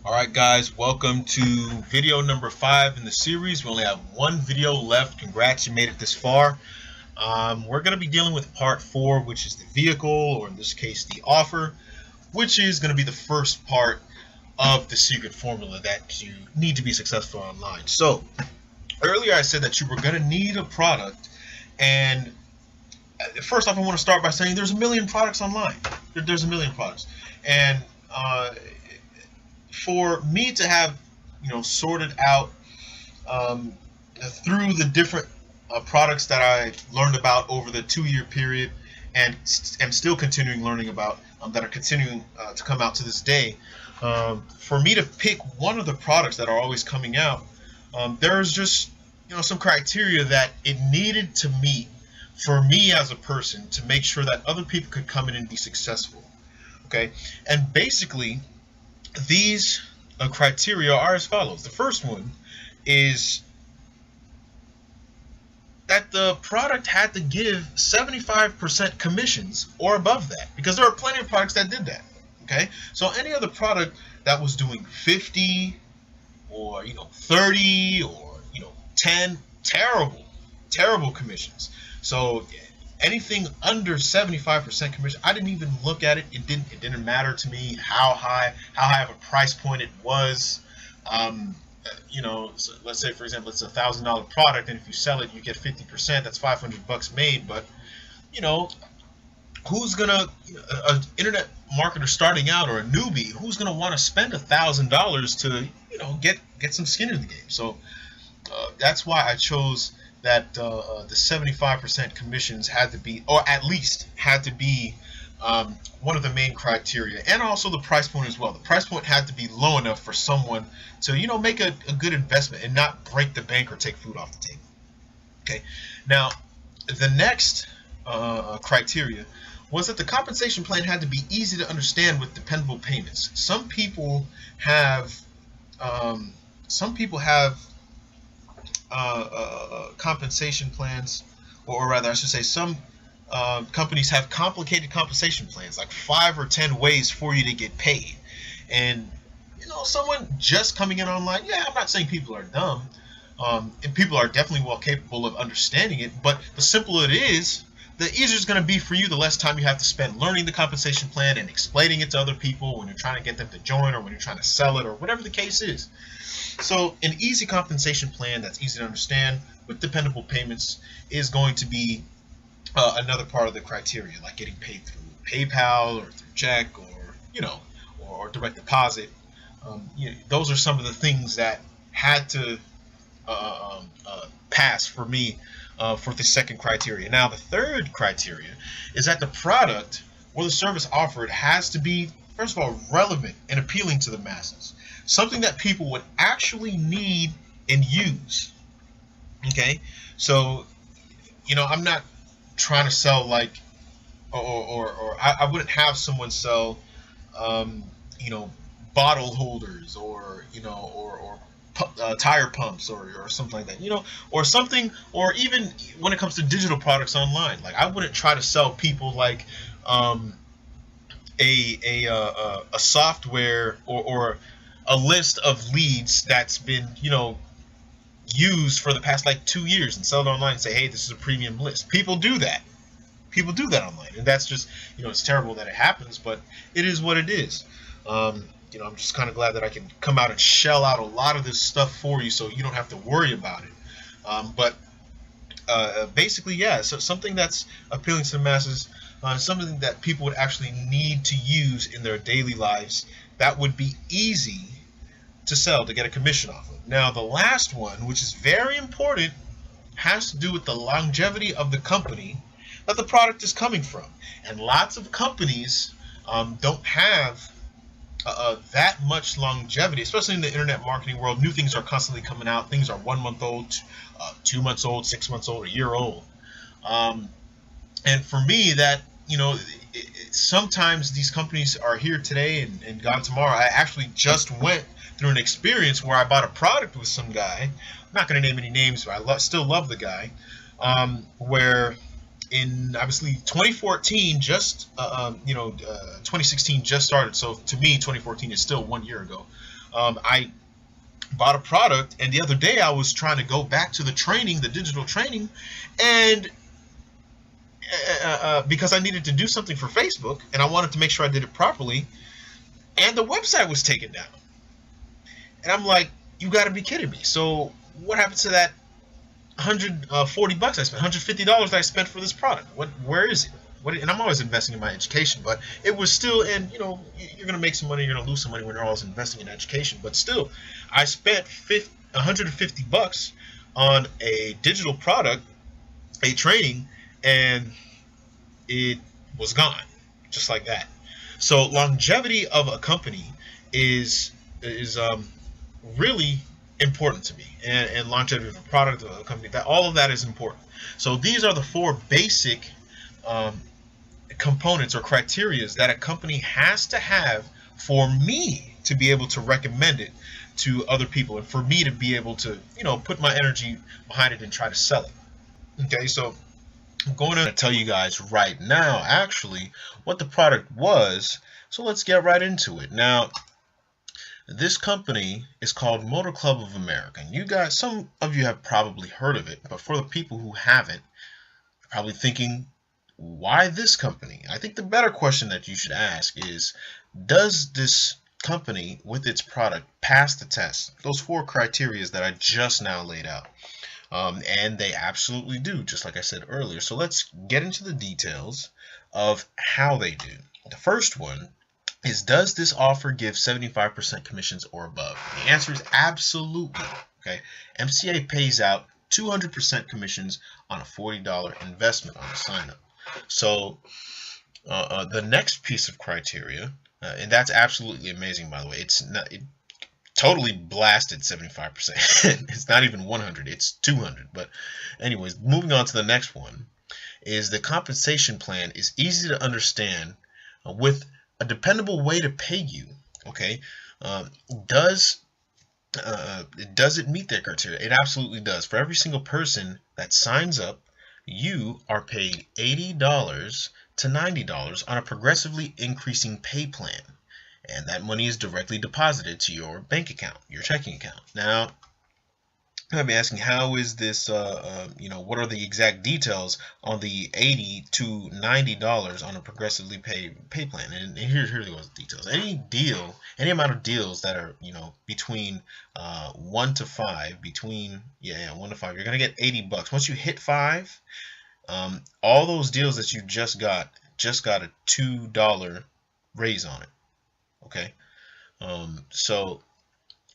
Alright guys, welcome to video number 5 in the series. We only have one video left. Congrats, you made it this far. We're going to be dealing with part 4, which is the vehicle, or in this case the offer, which is going to be the first part of the secret formula that you need to be successful online. So, earlier I said that you were going to need a product, and first off I want to start by saying there's a million products online. There's a million products. And for me to have sorted out through the different products that I learned about over the 2-year period and am still continuing learning about that are continuing to come out to this day, for me to pick one of the products that are always coming out, there's just some criteria that it needed to meet for me as a person to make sure that other people could come in and be successful. Okay, and basically these criteria are as follows. The first one is that the product had to give 75% commissions or above that, because there are plenty of products that did that. Okay, so any other product that was doing 50 or 30 or 10, terrible commissions. So anything under 75% commission, I didn't even look at it. It didn't matter to me how high of a price point it was. So let's say for example it's $1,000 product, and if you sell it, you get 50%. That's $500 made. But who's gonna an internet marketer starting out or a newbie? Who's gonna want to spend $1,000 to get some skin in the game? So that's why I chose that the 75% commissions had to be, or at least had to be, one of the main criteria, and also the price point as well. The price point had to be low enough for someone to make a good investment and not break the bank or take food off the table. Okay, now the next criteria was that the compensation plan had to be easy to understand with dependable payments. Some people have compensation plans, or rather I should say some companies have complicated compensation plans, like 5 or 10 ways for you to get paid. And someone just coming in online, I'm not saying people are dumb, and people are definitely well capable of understanding it, but the simpler it is, the easier it's going to be for you, the less time you have to spend learning the compensation plan and explaining it to other people when you're trying to get them to join, or when you're trying to sell it, or whatever the case is. So an easy compensation plan that's easy to understand with dependable payments is going to be another part of the criteria, like getting paid through PayPal or through check, or direct deposit. Those are some of the things that had to pass for me for the second criteria. Now, the third criteria is that the product or the service offered has to be, first of all, relevant and appealing to the masses. Something that people would actually need and use. Okay, so I'm not trying to sell or I wouldn't have someone sell bottle holders, or tire pumps, or something like that, or something, or even when it comes to digital products online, like I wouldn't try to sell people like a software or a list of leads that's been used for the past 2 years, and sell it online and say, hey, this is a premium list. People do that online, and that's just it's terrible that it happens, but it is what it is. I'm just kind of glad that I can come out and shell out a lot of this stuff for you, so you don't have to worry about it. But basically, so something that's appealing to the masses, something that people would actually need to use in their daily lives, that would be easy to sell, to get a commission off of. Now, the last one, which is very important, has to do with the longevity of the company that the product is coming from. And lots of companies don't have that much longevity, especially in the internet marketing world. New things are constantly coming out. Things are 1 month old, 2 months old, 6 months old, a year old. And for me, that sometimes these companies are here today and gone tomorrow. I actually just went through an experience where I bought a product with some guy. I'm not going to name any names, but I still love the guy. Where in obviously 2014, 2016 just started. So to me, 2014 is still 1 year ago. I bought a product, and the other day I was trying to go back to the training, the digital training, and because I needed to do something for Facebook, and I wanted to make sure I did it properly, and the website was taken down. And I'm like, you got to be kidding me. So what happened to that $140 I spent, $150 that I spent for this product? Where is it? And I'm always investing in my education, but it was still, and you're gonna make some money, you're gonna lose some money when you're always investing in education. But still, I spent $150 on a digital product, a training, and it was gone, just like that. So longevity of a company is really important to me, and longevity of a product of a company, that all of that is important. So these are the four basic components or criterias that a company has to have for me to be able to recommend it to other people, and for me to be able to put my energy behind it and try to sell it. Okay, so I'm going to tell you guys right now actually what the product was, so let's get right into it. Now, this company is called Motor Club of America. And you guys, some of you have probably heard of it, but for the people who haven't, you're probably thinking, why this company? I think the better question that you should ask is, does this company with its product pass the test? Those four criteria that I just now laid out. And they absolutely do, just like I said earlier. So let's get into the details of how they do. The first one is, does this offer give 75% commissions or above? The answer is absolutely. Okay, MCA pays out 200% commissions on a $40 investment on a sign up. So the next piece of criteria, and that's absolutely amazing, by the way. It totally blasted 75%. It's not even 100, it's 200. But anyways, moving on to the next one, is the compensation plan is easy to understand with a dependable way to pay you. Okay, does it meet that criteria? It absolutely does. For every single person that signs up, you are paid $80 to $90 on a progressively increasing pay plan, and that money is directly deposited to your bank account, your checking account. Now, you might be asking, how is this, what are the exact details on the $80 to $90 on a progressively pay plan? And here are the details. Any amount of deals that are, between 1 to 5, 1 to 5, you're going to get $80. Once you hit 5, all those deals that you just got a $2 raise on it. Okay, so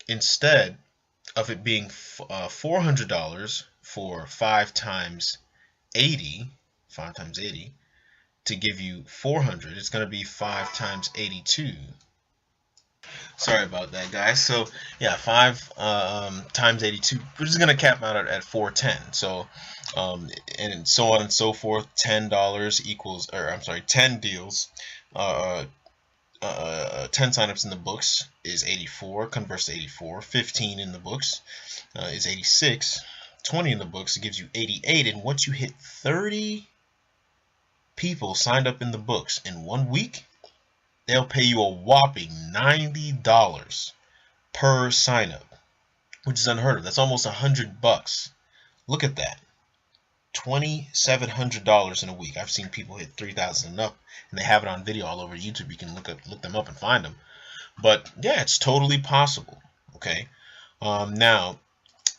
instead of it being $400 for 5 times 80, to give you 400, it's going to be 5 times 82. Sorry about that, guys. So yeah, 5 times 82, we're just going to cap out at 410. So and so on and so forth. $10 equals, or I'm sorry, 10 deals, 10 signups in the books is 84, converts to 84. 15 in the books is 86. 20 in the books gives you 88. And once you hit 30 people signed up in the books in 1 week, they'll pay you a whopping $90 per sign up, which is unheard of. That's almost $100. Look at that. $2,700 in a week. I've seen people hit 3,000 and up, and they have it on video all over YouTube. You can look them up and find them. But yeah, it's totally possible. Okay. Now,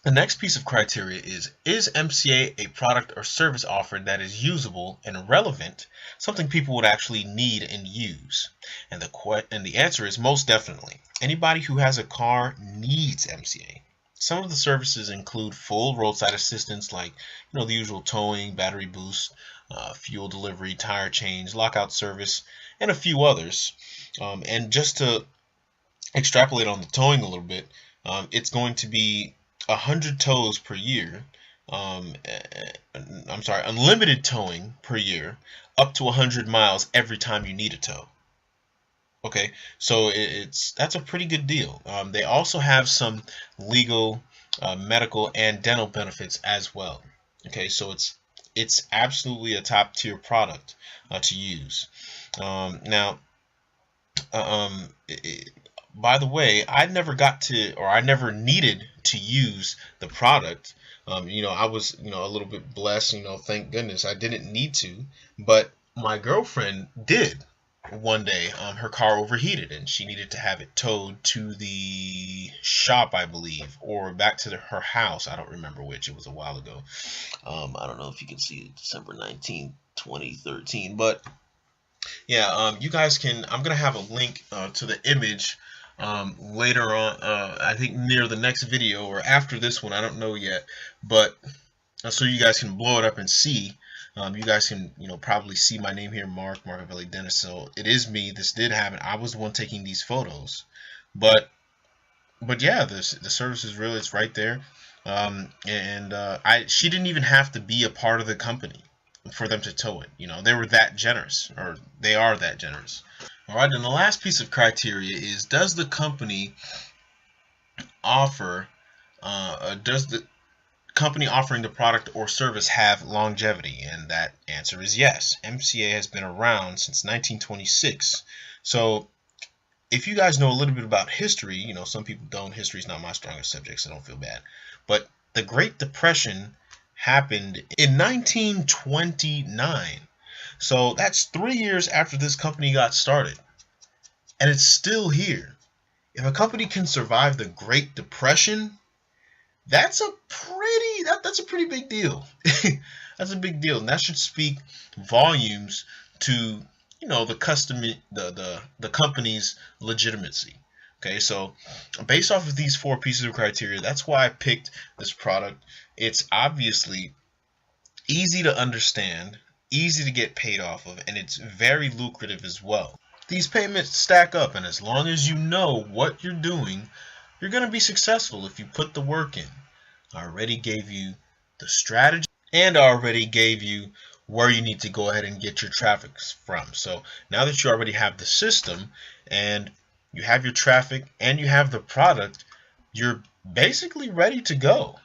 the next piece of criteria is MCA a product or service offered that is usable and relevant, something people would actually need and use? And the answer is most definitely. Anybody who has a car needs MCA. Some of the services include full roadside assistance, like the usual towing, battery boost, fuel delivery, tire change, lockout service, and a few others. And just to extrapolate on the towing a little bit, it's going to be 100 tows per year. Unlimited towing per year, up to 100 miles every time you need a tow. Okay, so that's a pretty good deal. They also have some legal, medical, and dental benefits as well. Okay, so it's absolutely a top tier product to use. Now, by the way, I never got to, or I never needed to use the product. I was, a little bit blessed, thank goodness I didn't need to, but my girlfriend did one day. Her car overheated and she needed to have it towed to the shop, I believe, or back to her house. I don't remember which. It was a while ago. I don't know if you can see it, December 19th, 2013, but yeah, you guys can. I'm gonna have a link to the image later on. I think near the next video or after this one. I don't know yet, but so you guys can blow it up and see. You guys can, probably see my name here, Mark Marcavelli Dennis. So it is me. This did happen. I was the one taking these photos, but yeah, the service is real. It's right there. She didn't even have to be a part of the company for them to tow it. They were that generous, or they are that generous. All right, and the last piece of criteria is, does the company offer, does the company offering the product or service have longevity? And that answer is yes. MCA has been around since 1926. So if you guys know a little bit about history, some people don't. History is not my strongest subject, so don't feel bad. But the Great Depression happened in 1929. So that's 3 years after this company got started. And it's still here. If a company can survive the Great Depression, that's a pretty big deal. That's a big deal. And that should speak volumes to, the company's legitimacy. Okay, so based off of these 4 pieces of criteria, that's why I picked this product. It's obviously easy to understand, easy to get paid off of, and it's very lucrative as well. These payments stack up, and as long as you know what you're doing, you're going to be successful if you put the work in. I already gave you the strategy, and I already gave you where you need to go ahead and get your traffic from. So now that you already have the system and you have your traffic and you have the product, you're basically ready to go.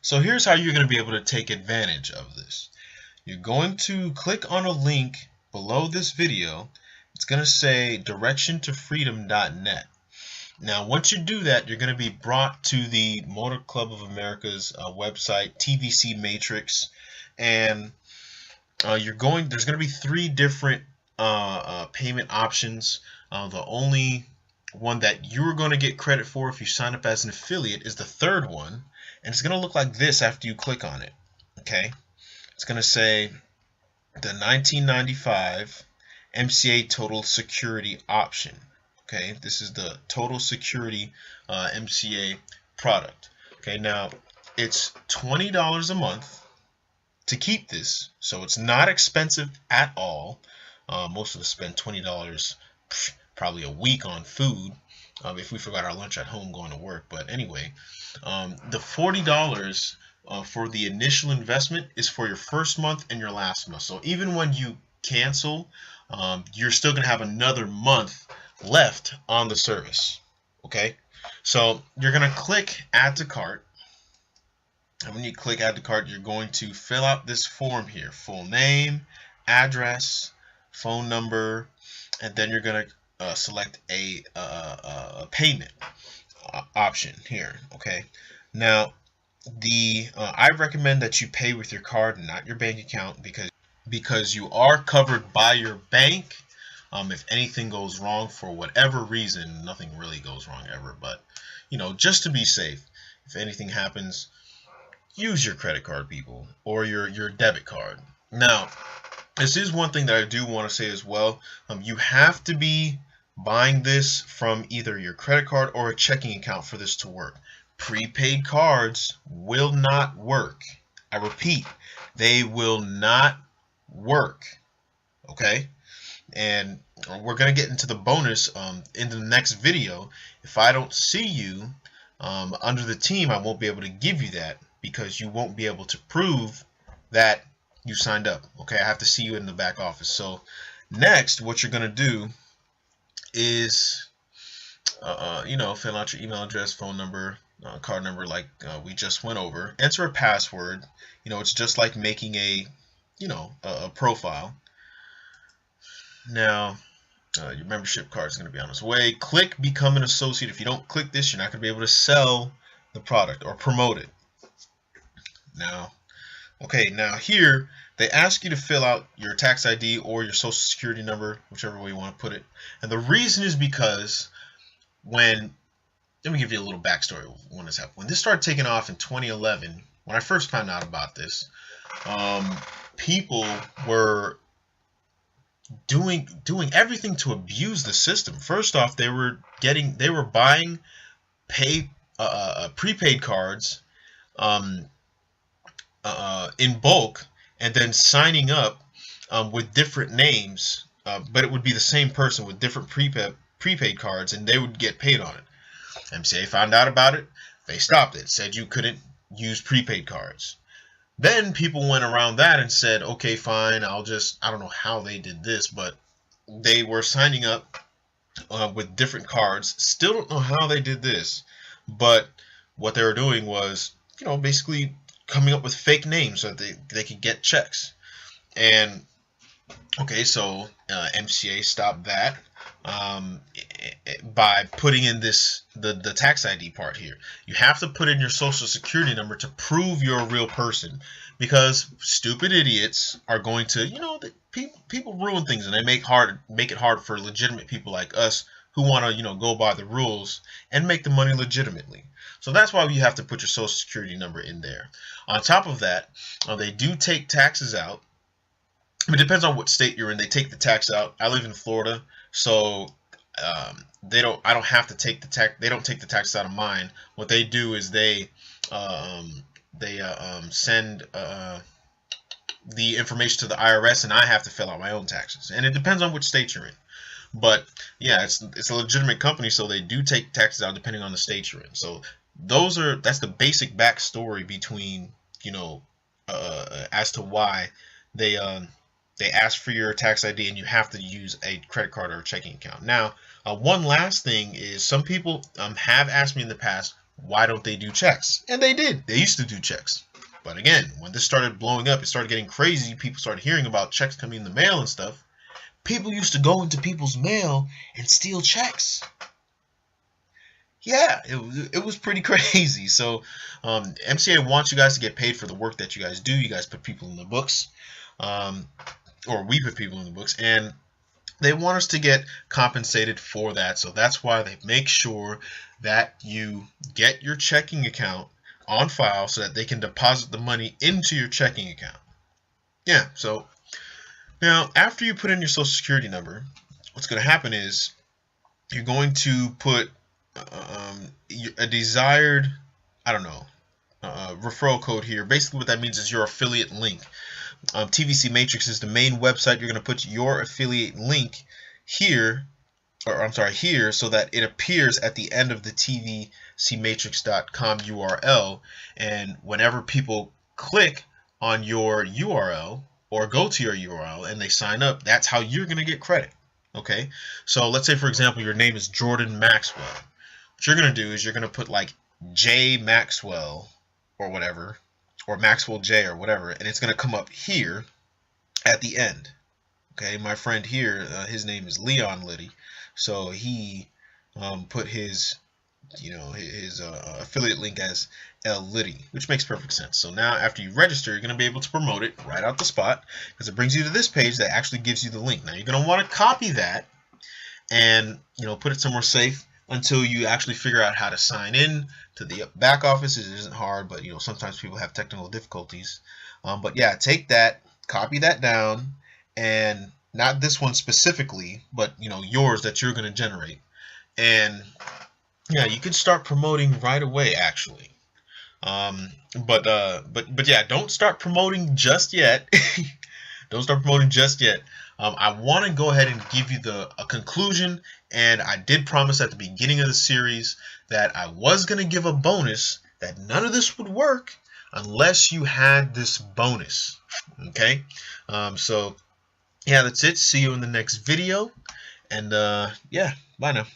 So here's how you're going to be able to take advantage of this. You're going to click on a link below this video. It's going to say directiontofreedom.net. Now, once you do that, you're going to be brought to the Motor Club of America's website, TVC Matrix, and there's going to be 3 different payment options. The only one that you're going to get credit for if you sign up as an affiliate is the 3rd one, and it's going to look like this after you click on it. Okay, it's going to say the 1995 MCA Total Security option. Okay, this is the Total Security MCA product. Okay, now it's $20 a month to keep this, so it's not expensive at all. Most of us spend $20 probably a week on food if we forgot our lunch at home going to work. But anyway, the $40 for the initial investment is for your first month and your last month. So even when you cancel, you're still going to have another month left on the service. Okay, so you're going to click add to cart, and when you click add to cart, you're going to fill out this form here: full name, address, phone number, and then you're going to select a payment option here. Okay, now I recommend that you pay with your card, not your bank account, because you are covered by your bank. If anything goes wrong for whatever reason, nothing really goes wrong ever, but just to be safe, if anything happens, use your credit card, people, or your debit card. Now, this is one thing that I do want to say as well. You have to be buying this from either your credit card or a checking account for this to work. Prepaid cards will not work. I repeat, they will not work. Okay? And we're going to get into the bonus in the next video. If I don't see you under the team, I won't be able to give you that, because you won't be able to prove that you signed up. Okay, I have to see you in the back office. So next, what you're going to do is fill out your email address, phone number, card number, like we just went over. Enter a password. It's just like making a profile. Now, Your membership card is going to be on its way. Click become an associate. If you don't click this, you're not going to be able to sell the product or promote it. Now, okay, now here they ask you to fill out your tax ID or your social security number, whichever way you want to put it. And the reason is because let me give you a little backstory of when this happened. When this started taking off in 2011, when I first found out about this, people were doing everything to abuse the system. First off, they were buying prepaid cards in bulk and then signing up with different names, but it would be the same person with different prepaid cards, and they would get paid on it. MCA found out about it. They stopped it. Said you couldn't use prepaid cards. Then people went around that and said, okay, fine, I don't know how they did this, but they were signing up with different cards. Still don't know how they did this, but what they were doing was, basically coming up with fake names so that they could get checks. And okay, so MCA stopped that by putting in the tax ID part here. You have to put in your social security number to prove you're a real person, because stupid idiots are going to, people ruin things, and they make it hard for legitimate people like us who want to, go by the rules and make the money legitimately. So that's why you have to put your social security number in there. On top of that, they do take taxes out. It depends on what state you're in. They take the tax out. I live in Florida, so I don't have to take the tax. They don't take the tax out of mine. What they do is they send the information to the IRS, and I have to fill out my own taxes. And it depends on which state you're in. But yeah, it's a legitimate company, so they do take taxes out depending on the state you're in. So that's the basic backstory between, as to why they ask for your tax ID and you have to use a credit card or a checking account. Now, one last thing is, some people have asked me in the past, why don't they do checks? And they did. They used to do checks. But again, when this started blowing up, it started getting crazy. People started hearing about checks coming in the mail and stuff. People used to go into people's mail and steal checks. Yeah, it was pretty crazy. So MCA wants you guys to get paid for the work that you guys do. You guys put people in the books, or we put people in the books, and they want us to get compensated for that. So that's why they make sure that you get your checking account on file so that they can deposit the money into your checking account. Yeah, so now after you put in your social security number, what's going to happen is you're going to put a desired, referral code here. Basically what that means is your affiliate link. TVC Matrix is the main website. You're going to put your affiliate link here, here, so that it appears at the end of the tvcmatrix.com URL, and whenever people click on your URL or go to your URL and they sign up, that's how you're going to get credit. Okay, so let's say, for example, your name is Jordan Maxwell. What you're going to do is you're going to put like J Maxwell or whatever, or Maxwell J or whatever, and it's going to come up here at the end. Okay, my friend here, his name is Leon Liddy, so he put his affiliate link as L Liddy, which makes perfect sense. So now after you register, you're going to be able to promote it right out the spot, because it brings you to this page that actually gives you the link. Now you're going to want to copy that and put it somewhere safe until you actually figure out how to sign in to the back office. It isn't hard, but sometimes people have technical difficulties. But yeah, take that, copy that down, and not this one specifically, but yours that you're going to generate. And yeah, you can start promoting right away, actually. But yeah, don't start promoting just yet. Don't start promoting just yet. I want to go ahead and give you a conclusion, and I did promise at the beginning of the series that I was going to give a bonus, that none of this would work unless you had this bonus. Okay, so yeah, that's it. See you in the next video, and yeah, bye now.